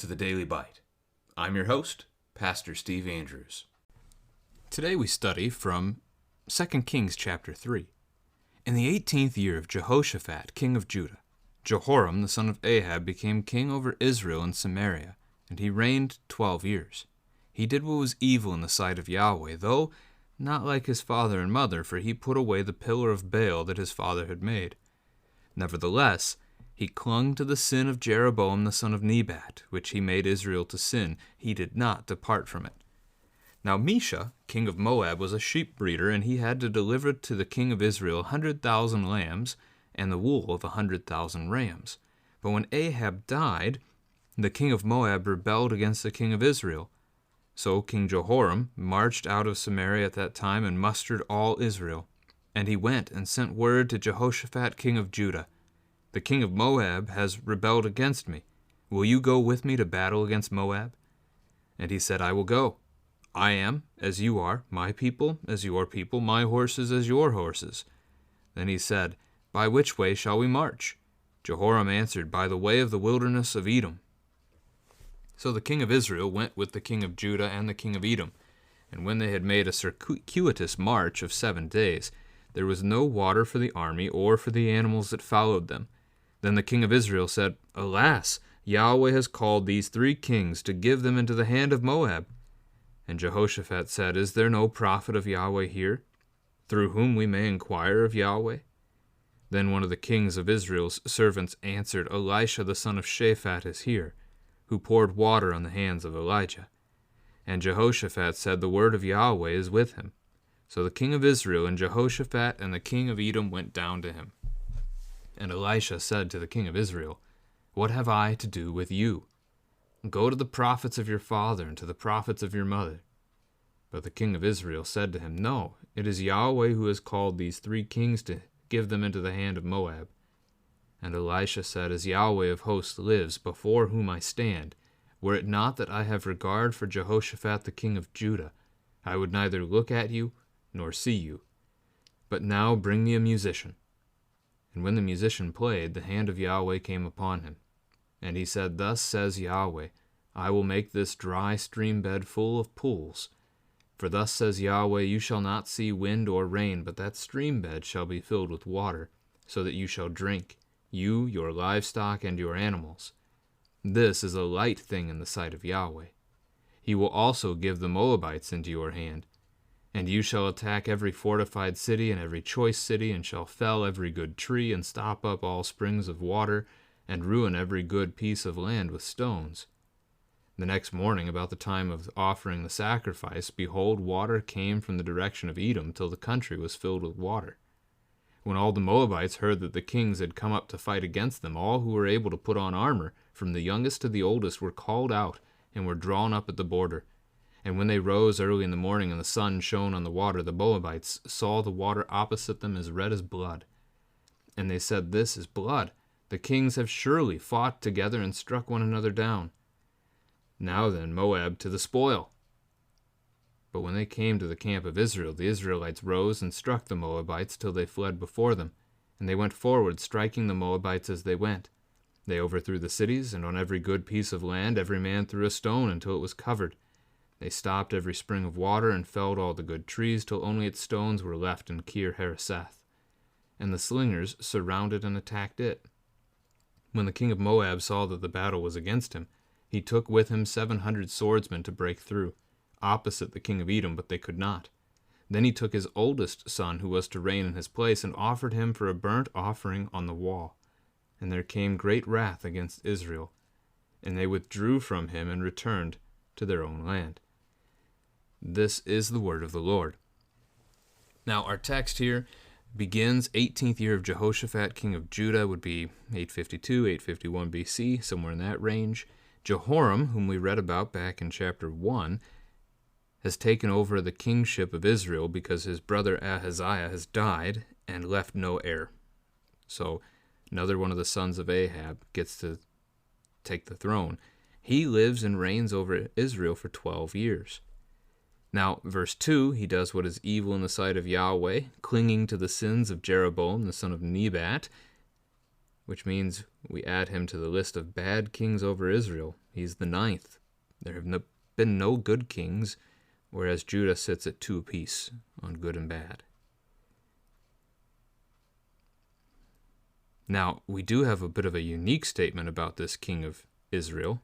to the Daily Bite. I'm your host, Pastor Steve Andrews. Today we study from 2 Kings chapter 3. In the 18th year of Jehoshaphat, king of Judah, Jehoram the son of Ahab became king over Israel and Samaria, and he reigned 12 years. He did what was evil in the sight of Yahweh, though not like his father and mother, for he put away the pillar of Baal that his father had made. Nevertheless, he clung to the sin of Jeroboam the son of Nebat, which he made Israel to sin. He did not depart from it. Now Mesha, king of Moab, was a sheep breeder, and he had to deliver to the king of Israel 100,000 lambs and the wool of 100,000 rams. But when Ahab died, the king of Moab rebelled against the king of Israel. So King Jehoram marched out of Samaria at that time and mustered all Israel. And he went and sent word to Jehoshaphat, king of Judah, "The king of Moab has rebelled against me. Will you go with me to battle against Moab?" And he said, "I will go. I am as you are, my people as your people, my horses as your horses." Then he said, "By which way shall we march?" Jehoram answered, "By the way of the wilderness of Edom." So the king of Israel went with the king of Judah and the king of Edom. And when they had made a circuitous march of 7 days, there was no water for the army or for the animals that followed them. Then the king of Israel said, "Alas, Yahweh has called these 3 kings to give them into the hand of Moab." And Jehoshaphat said, "Is there no prophet of Yahweh here, through whom we may inquire of Yahweh?" Then one of the kings of Israel's servants answered, "Elisha the son of Shaphat is here, who poured water on the hands of Elijah." And Jehoshaphat said, "The word of Yahweh is with him." So the king of Israel and Jehoshaphat and the king of Edom went down to him. And Elisha said to the king of Israel, "What have I to do with you? Go to the prophets of your father and to the prophets of your mother." But the king of Israel said to him, "No, it is Yahweh who has called these 3 kings to give them into the hand of Moab." And Elisha said, "As Yahweh of hosts lives, before whom I stand, were it not that I have regard for Jehoshaphat the king of Judah, I would neither look at you nor see you. But now bring me a musician." And when the musician played, the hand of Yahweh came upon him. And he said, "Thus says Yahweh, I will make this dry stream bed full of pools. For thus says Yahweh, you shall not see wind or rain, but that stream bed shall be filled with water, so that you shall drink, you, your livestock, and your animals. This is a light thing in the sight of Yahweh. He will also give the Moabites into your hand. And you shall attack every fortified city and every choice city, and shall fell every good tree, and stop up all springs of water, and ruin every good piece of land with stones." The next morning, about the time of offering the sacrifice, behold, water came from the direction of Edom till the country was filled with water. When all the Moabites heard that the kings had come up to fight against them, all who were able to put on armor, from the youngest to the oldest, were called out and were drawn up at the border. And when they rose early in the morning and the sun shone on the water, the Moabites saw the water opposite them as red as blood. And they said, "This is blood. The kings have surely fought together and struck one another down. Now then, Moab to the spoil." But when they came to the camp of Israel, the Israelites rose and struck the Moabites till they fled before them. And they went forward, striking the Moabites as they went. They overthrew the cities, and on every good piece of land every man threw a stone until it was covered. They stopped every spring of water and felled all the good trees till only its stones were left in Kir Hareseth. And the slingers surrounded and attacked it. When the king of Moab saw that the battle was against him, he took with him 700 swordsmen to break through, opposite the king of Edom, but they could not. Then he took his oldest son, who was to reign in his place, and offered him for a burnt offering on the wall. And there came great wrath against Israel, and they withdrew from him and returned to their own land. This is the word of the Lord. Now our text here begins 18th year of Jehoshaphat, king of Judah, would be 852, 851 BC, somewhere in that range. Jehoram, whom we read about back in chapter 1, has taken over the kingship of Israel because his brother Ahaziah has died and left no heir. So another one of the sons of Ahab gets to take the throne. He lives and reigns over Israel for 12 years. Now, verse 2, he does what is evil in the sight of Yahweh, clinging to the sins of Jeroboam, the son of Nebat. which means we add him to the list of bad kings over Israel. He's the ninth. There have been no good kings, whereas Judah sits at 2 apiece on good and bad. Now, we do have a bit of a unique statement about this king of Israel,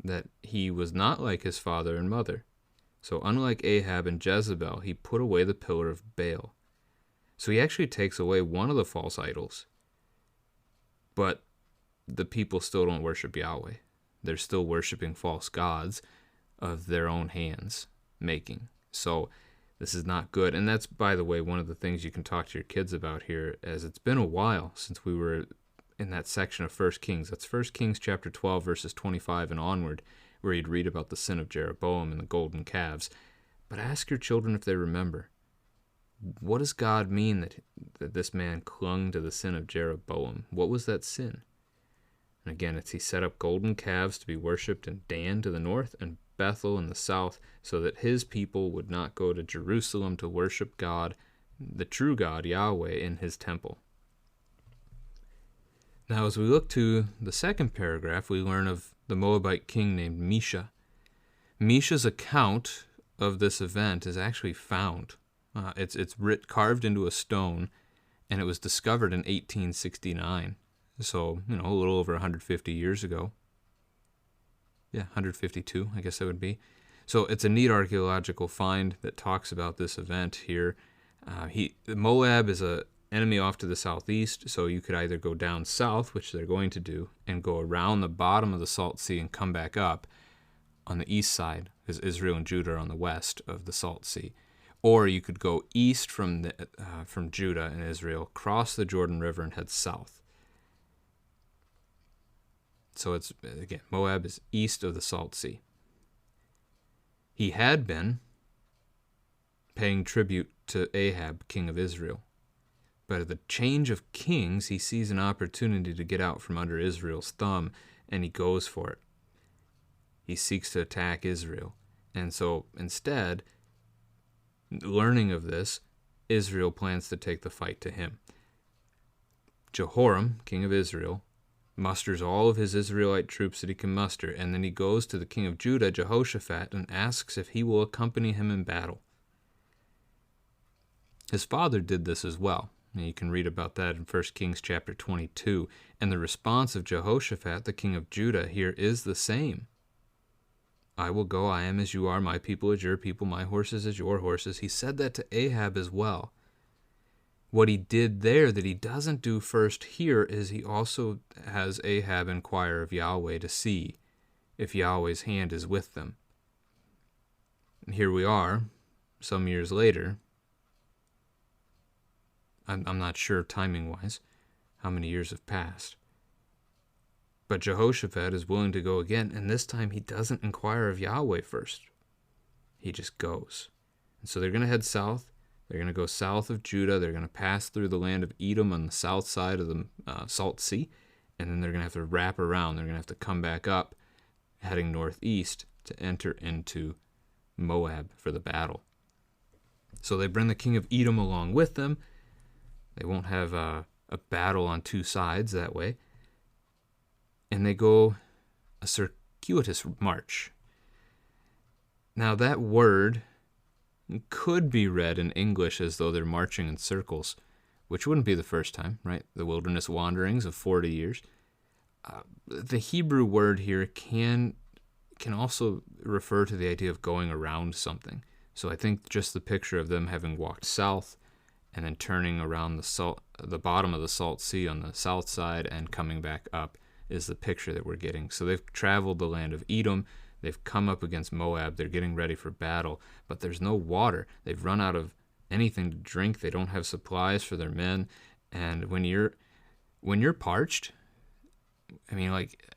that he was not like his father and mother. So unlike Ahab and Jezebel, he put away the pillar of Baal. So he actually takes away one of the false idols. But the people still don't worship Yahweh. They're still worshiping false gods of their own hands making. So this is not good. And that's, by the way, one of the things you can talk to your kids about here, as it's been a while since we were in that section of 1 Kings. That's 1 Kings chapter 12, verses 25 and onward, where you'd read about the sin of Jeroboam and the golden calves. But ask your children if they remember. What does God mean that this man clung to the sin of Jeroboam? What was that sin? And again, he set up golden calves to be worshipped in Dan to the north and Bethel in the south, so that his people would not go to Jerusalem to worship God, the true God, Yahweh, in his temple. Now, as we look to the second paragraph, we learn of the Moabite king named Mesha. Mesha's account of this event is actually found. It's carved into a stone, and it was discovered in 1869. So, a little over 150 years ago. Yeah, 152, I guess that would be. So it's a neat archaeological find that talks about this event here. Moab is an enemy off to the southeast, so you could either go down south, which they're going to do, and go around the bottom of the Salt Sea and come back up on the east side, because Israel and Judah are on the west of the Salt Sea. Or you could go east from Judah and Israel, cross the Jordan River, and head south. So it's, again, Moab is east of the Salt Sea. He had been paying tribute to Ahab, king of Israel. But at the change of kings, he sees an opportunity to get out from under Israel's thumb, and he goes for it. He seeks to attack Israel. And so instead, learning of this, Israel plans to take the fight to him. Jehoram, king of Israel, musters all of his Israelite troops that he can muster, and then he goes to the king of Judah, Jehoshaphat, and asks if he will accompany him in battle. His father did this as well. And you can read about that in 1 Kings chapter 22. And the response of Jehoshaphat, the king of Judah, here is the same. I will go, I am as you are, my people as your people, my horses as your horses. He said that to Ahab as well. What he did there that he doesn't do first here is he also has Ahab inquire of Yahweh to see if Yahweh's hand is with them. And here we are, some years later. I'm not sure timing-wise how many years have passed. But Jehoshaphat is willing to go again, and this time he doesn't inquire of Yahweh first. He just goes. And so they're going to head south. They're going to go south of Judah. They're going to pass through the land of Edom on the south side of the Salt Sea, and then they're going to have to wrap around. They're going to have to come back up, heading northeast to enter into Moab for the battle. So they bring the king of Edom along with them. They won't have a battle on two sides that way. And they go a circuitous march. Now that word could be read in English as though they're marching in circles, which wouldn't be the first time, right? The wilderness wanderings of 40 years. The Hebrew word here can also refer to the idea of going around something. So I think just the picture of them having walked south and then turning around the bottom of the Salt Sea on the south side and coming back up is the picture that we're getting. So they've traveled the land of Edom. They've come up against Moab. They're getting ready for battle, but there's no water. They've run out of anything to drink. They don't have supplies for their men. And when you're parched, I mean, like,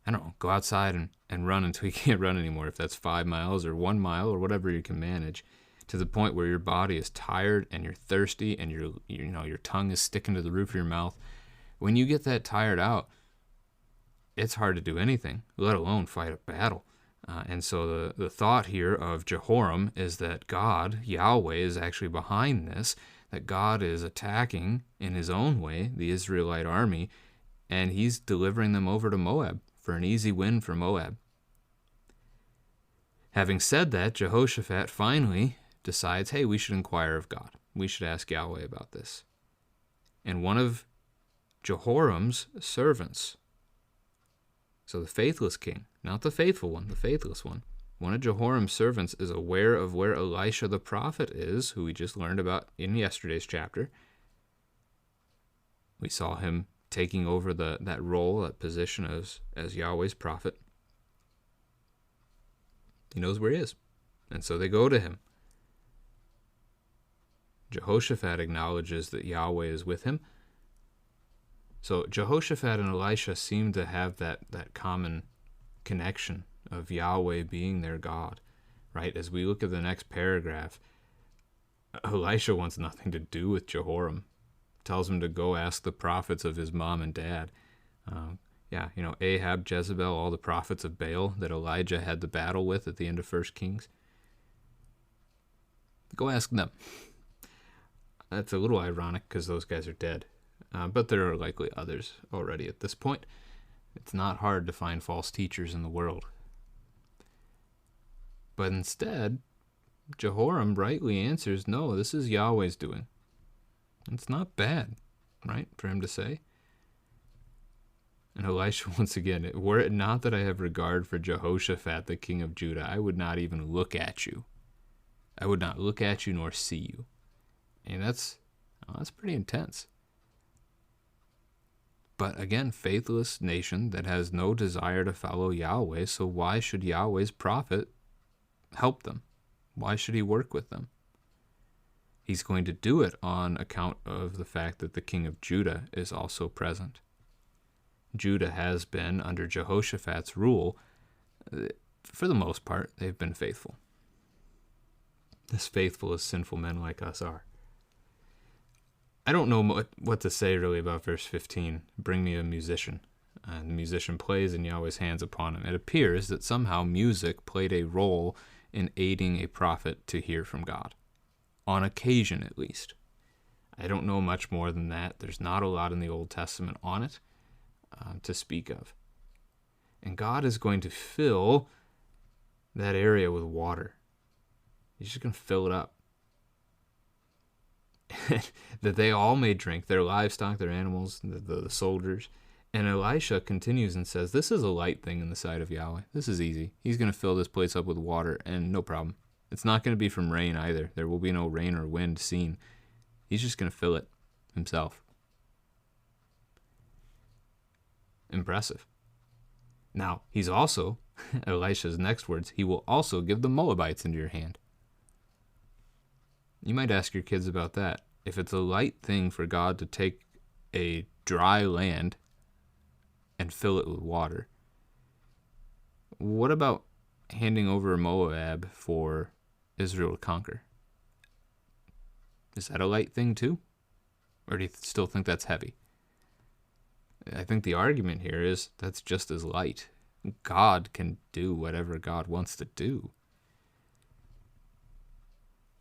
I don't know, go outside and run until you can't run anymore. If that's 5 miles or 1 mile or whatever you can manage, to the point where your body is tired and you're thirsty and your tongue is sticking to the roof of your mouth. When you get that tired out, it's hard to do anything, let alone fight a battle. And so the thought here of Jehoram is that God, Yahweh, is actually behind this, that God is attacking in his own way the Israelite army and he's delivering them over to Moab for an easy win for Moab. Having said that, Jehoshaphat finally decides, hey, we should inquire of God. We should ask Yahweh about this. And one of Jehoram's servants, so the faithless king, not the faithful one, the faithless one of Jehoram's servants is aware of where Elisha the prophet is, who we just learned about in yesterday's chapter. We saw him taking over that role, that position as Yahweh's prophet. He knows where he is. And so they go to him. Jehoshaphat acknowledges that Yahweh is with him. So Jehoshaphat and Elisha seem to have that common connection of Yahweh being their God, right? As we look at the next paragraph, Elisha wants nothing to do with Jehoram. Tells him to go ask the prophets of his mom and dad. Ahab, Jezebel, all the prophets of Baal that Elijah had the battle with at the end of 1 Kings. Go ask them. That's a little ironic because those guys are dead. But there are likely others already at this point. It's not hard to find false teachers in the world. But instead, Jehoram rightly answers, no, this is Yahweh's doing. It's not bad, right, for him to say. And Elisha, once again, were it not that I have regard for Jehoshaphat, the king of Judah, I would not even look at you. I would not look at you nor see you. And that's pretty intense. But again, faithless nation that has no desire to follow Yahweh, so why should Yahweh's prophet help them? Why should he work with them? He's going to do it on account of the fact that the king of Judah is also present. Judah has been, under Jehoshaphat's rule, for the most part, they've been faithful. As faithful as sinful men like us are. I don't know what to say really about verse 15. Bring me a musician. And the musician plays and Yahweh's hands upon him. It appears that somehow music played a role in aiding a prophet to hear from God. On occasion, at least. I don't know much more than that. There's not a lot in the Old Testament on it to speak of. And God is going to fill that area with water. He's just going to fill it up. That they all may drink, their livestock, their animals, the soldiers. And Elisha continues and says, this is a light thing in the sight of Yahweh. This is easy. He's going to fill this place up with water, and no problem. It's not going to be from rain either. There will be no rain or wind seen. He's just going to fill it himself. Impressive. Now, he's also, Elisha's next words, he will also give the Moabites into your hand. You might ask your kids about that. If it's a light thing for God to take a dry land and fill it with water, what about handing over Moab for Israel to conquer? Is that a light thing too? Or do you still think that's heavy? I think the argument here is that's just as light. God can do whatever God wants to do.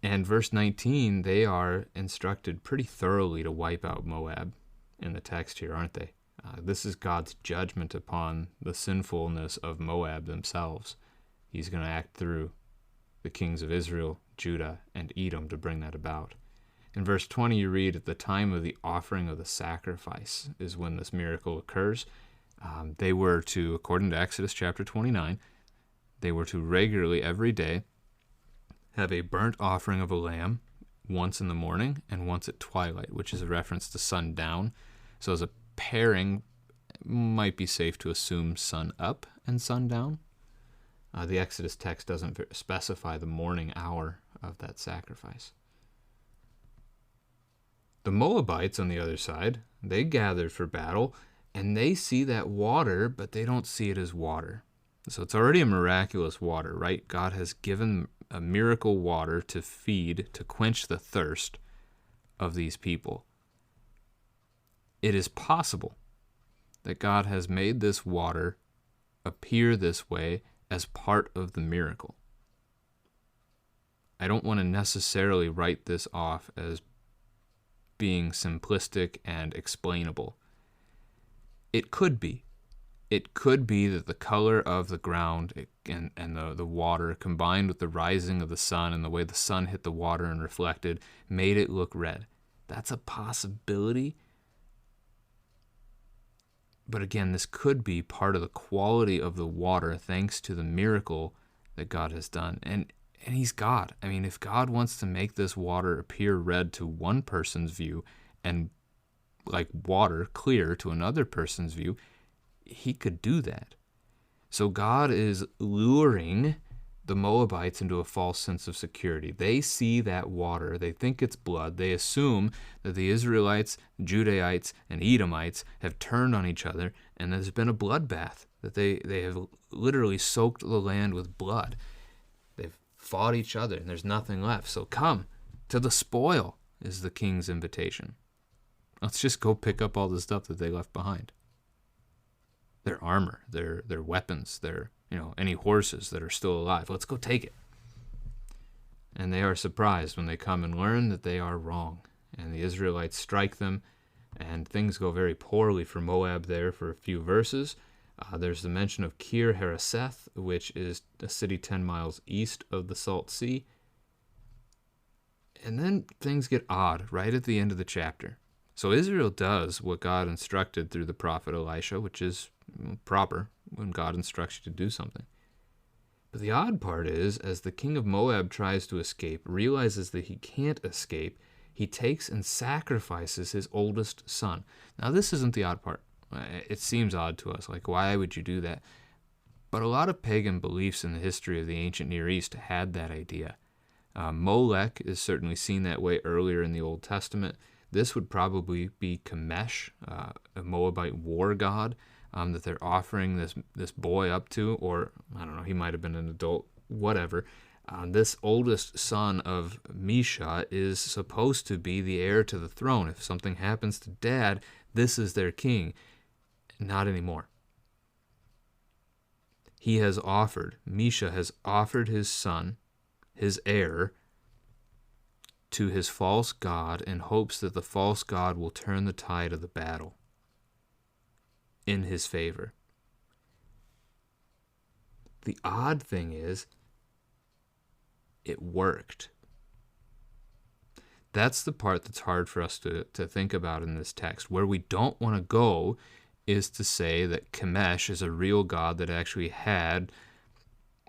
And verse 19, they are instructed pretty thoroughly to wipe out Moab in the text here, aren't they? This is God's judgment upon the sinfulness of Moab themselves. He's going to act through the kings of Israel, Judah, and Edom to bring that about. In verse 20, you read, at the time of the offering of the sacrifice is when this miracle occurs. They were to, according to Exodus chapter 29, they were to regularly, every day, have a burnt offering of a lamb once in the morning and once at twilight, which is a reference to sundown. So as a pairing, might be safe to assume sun up and sundown. The Exodus text doesn't specify the morning hour of that sacrifice. The Moabites, on the other side, they gathered for battle, and they see that water, but they don't see it as water. So it's already a miraculous water, right? God has given a miracle water to feed, to quench the thirst of these people. It is possible that God has made this water appear this way as part of the miracle. I don't want to necessarily write this off as being simplistic and explainable. it could be. It could be that the color of the ground and the water combined with the rising of the sun and the way the sun hit the water and reflected made it look red. That's a possibility. But again, this could be part of the quality of the water thanks to the miracle that God has done. And he's God. I mean, if God wants to make this water appear red to one person's view and like water clear to another person's view, he could do that. So God is luring the Moabites into a false sense of security. They see that water. They think it's blood. They assume that the Israelites, Judahites, and Edomites have turned on each other, and there's been a bloodbath, that they have literally soaked the land with blood. They've fought each other, and there's nothing left. So come to the spoil is the king's invitation. Let's just go pick up all the stuff that they left behind. Their armor, their weapons, their any horses that are still alive. Let's go take it. And they are surprised when they come and learn that they are wrong. And the Israelites strike them, and things go very poorly for Moab there for a few verses. There's the mention of Kir Hareseth, which is a city 10 miles east of the Salt Sea. And then things get odd right at the end of the chapter. So Israel does what God instructed through the prophet Elisha, which is proper when God instructs you to do something. But the odd part is, as the king of Moab tries to escape, realizes that he can't escape, he takes and sacrifices his oldest son. Now, this isn't the odd part. It seems odd to us, like, why would you do that? But a lot of pagan beliefs in the history of the ancient Near East had that idea. Molech is certainly seen that way earlier in the Old Testament. This would probably be Chemesh, a Moabite war god, that they're offering this boy up to, or I don't know, he might have been an adult, whatever. This oldest son of Misha is supposed to be the heir to the throne. If something happens to dad, this is their king. Not anymore. Misha has offered his son, his heir, to his false god in hopes that the false god will turn the tide of the battle in his favor. The odd thing is, it worked. That's the part that's hard for us to think about in this text. Where we don't want to go is to say that Chemesh is a real god that actually had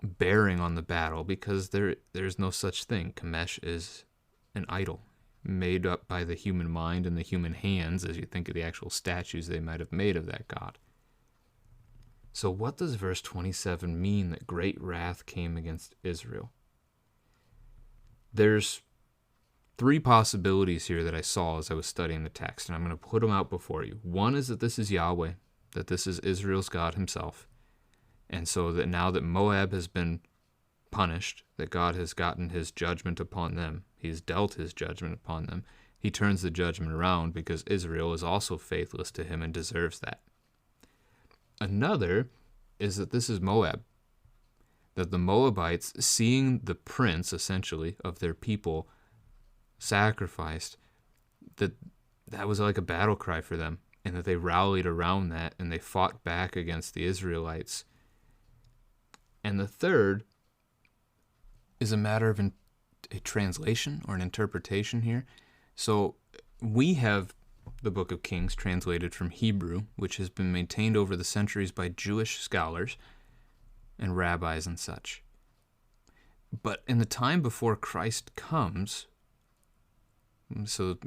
bearing on the battle, because there's no such thing. Chemesh is an idol made up by the human mind and the human hands, as you think of the actual statues they might have made of that god. So what does verse 27 mean that great wrath came against Israel? There's three possibilities here that I saw as I was studying the text, and I'm going to put them out before you. One is that this is Yahweh, that this is Israel's God himself, and so that now that Moab has been punished, that God has gotten his judgment upon them, he's dealt his judgment upon them, he turns the judgment around because Israel is also faithless to him and deserves that. Another is that this is Moab, that the Moabites, seeing the prince, essentially, of their people sacrificed, that was like a battle cry for them, and that they rallied around that, and they fought back against the Israelites. And the third is a matter of a translation or an interpretation here. So we have the Book of Kings translated from Hebrew, which has been maintained over the centuries by Jewish scholars and rabbis and such. But in the time before Christ comes, so,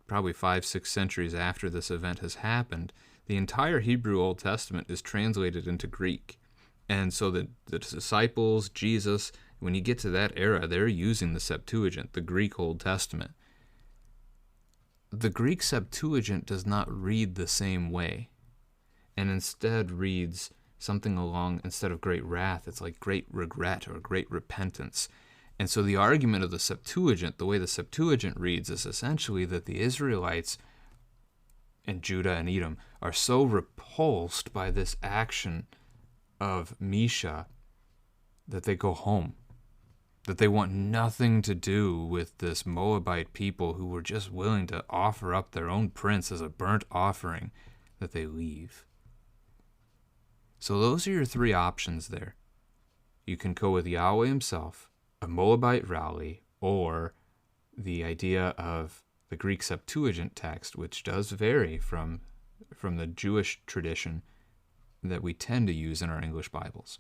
probably 5-6 centuries after this event has happened, the entire Hebrew Old Testament is translated into Greek. And so the disciples, Jesus, when you get to that era, they're using the Septuagint, the Greek Old Testament. The Greek Septuagint does not read the same way, and instead reads something along, instead of great wrath, it's like great regret or great repentance. And so the argument of the Septuagint, the way the Septuagint reads, is essentially that the Israelites and Judah and Edom are so repulsed by this action of Misha that they go home, that they want nothing to do with this Moabite people who were just willing to offer up their own prince as a burnt offering, that they leave. So those are your three options there. You can go with Yahweh himself, a Moabite rally, or the idea of the Greek Septuagint text, which does vary from the Jewish tradition that we tend to use in our English Bibles.